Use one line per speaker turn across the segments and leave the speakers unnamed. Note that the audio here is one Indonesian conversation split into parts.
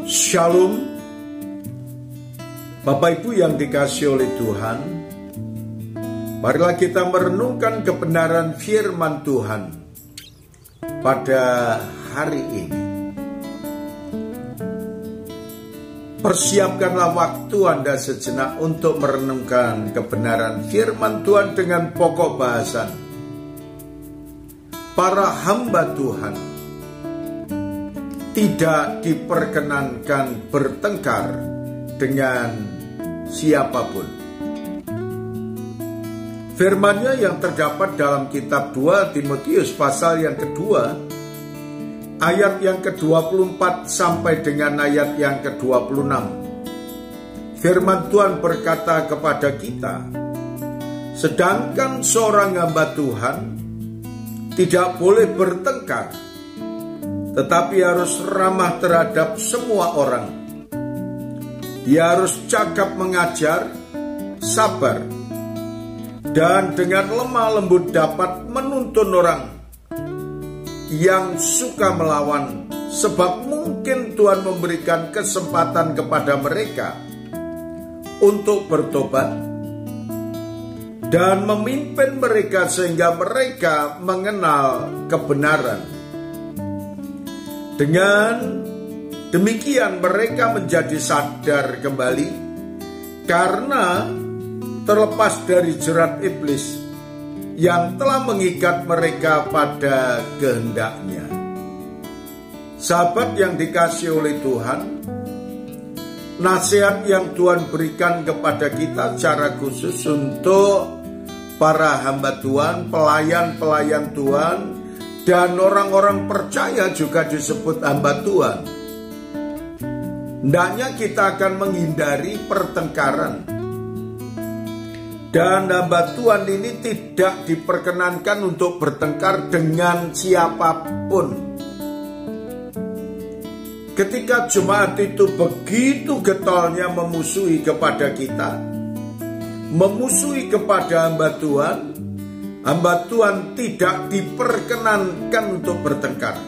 Shalom, Bapak Ibu yang dikasihi oleh Tuhan. Marilah kita merenungkan kebenaran firman Tuhan pada hari ini. Persiapkanlah waktu Anda sejenak untuk merenungkan kebenaran firman Tuhan dengan pokok bahasan. Para hamba Tuhan tidak diperkenankan bertengkar dengan siapapun. Firman-Nya yang terdapat dalam kitab 2 Timotius pasal yang kedua, ayat yang ke-24 sampai dengan ayat yang ke-26. Firman Tuhan berkata kepada kita, sedangkan seorang hamba Tuhan tidak boleh bertengkar, tetapi harus ramah terhadap semua orang. Dia harus cakap mengajar, sabar, dan dengan lemah lembut dapat menuntun orang yang suka melawan, sebab mungkin Tuhan memberikan kesempatan kepada mereka untuk bertobat dan memimpin mereka sehingga mereka mengenal kebenaran. Dengan demikian mereka menjadi sadar kembali karena terlepas dari jerat iblis yang telah mengikat mereka pada kehendaknya. Sahabat yang dikasihi oleh Tuhan, nasihat yang Tuhan berikan kepada kita secara khusus untuk para hamba Tuhan, pelayan-pelayan Tuhan, dan orang-orang percaya juga disebut hamba Tuhan. Hendaknya kita akan menghindari pertengkaran. Dan hamba Tuhan ini tidak diperkenankan untuk bertengkar dengan siapapun. Ketika jemaat itu begitu getolnya memusuhi kepada kita, memusuhi kepada hamba Tuhan tidak diperkenankan untuk bertengkar.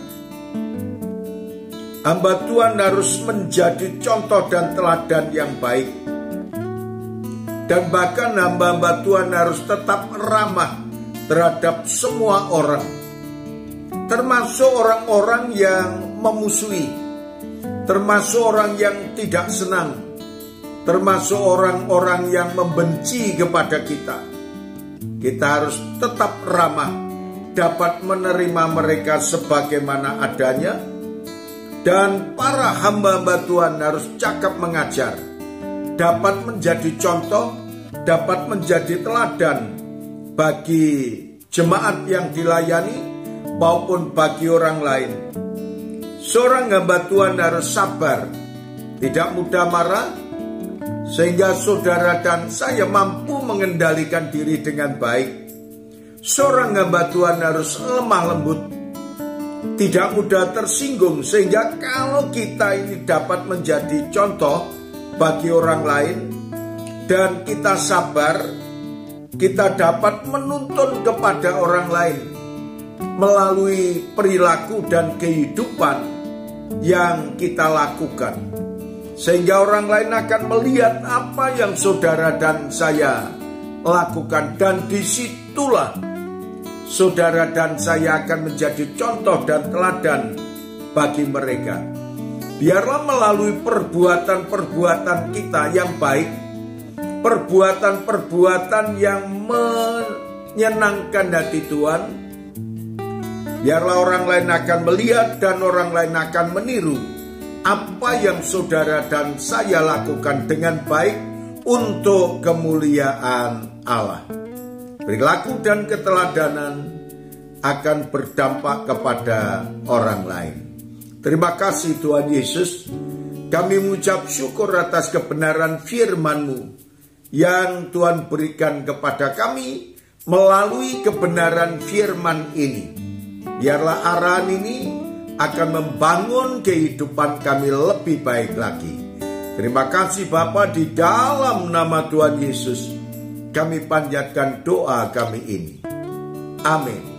Hamba Tuhan harus menjadi contoh dan teladan yang baik. Dan bahkan hamba-hamba Tuhan harus tetap ramah terhadap semua orang, termasuk orang-orang yang memusuhi, termasuk orang yang tidak senang, termasuk orang-orang yang membenci kepada kita. Kita harus tetap ramah, dapat menerima mereka sebagaimana adanya, dan para hamba-hamba Tuhan harus cakap mengajar, dapat menjadi contoh, dapat menjadi teladan bagi jemaat yang dilayani maupun bagi orang lain. Seorang hamba Tuhan harus sabar, tidak mudah marah, sehingga saudara dan saya mampu mengendalikan diri dengan baik. Seorang hamba Tuhan harus lemah lembut, tidak mudah tersinggung, sehingga kalau kita ini dapat menjadi contoh bagi orang lain dan kita sabar, kita dapat menuntun kepada orang lain melalui perilaku dan kehidupan yang kita lakukan. Sehingga orang lain akan melihat apa yang saudara dan saya lakukan. Dan disitulah saudara dan saya akan menjadi contoh dan teladan bagi mereka. Biarlah melalui perbuatan-perbuatan kita yang baik, perbuatan-perbuatan yang menyenangkan hati Tuhan, biarlah orang lain akan melihat dan orang lain akan meniru apa yang saudara dan saya lakukan dengan baik untuk kemuliaan Allah. Perilaku dan keteladanan akan berdampak kepada orang lain. Terima kasih Tuhan Yesus. Kami mengucap syukur atas kebenaran firman-Mu yang Tuhan berikan kepada kami melalui kebenaran firman ini. Biarlah arahan ini akan membangun kehidupan kami lebih baik lagi. Terima kasih Bapa, di dalam nama Tuhan Yesus kami panjatkan doa kami ini. Amin.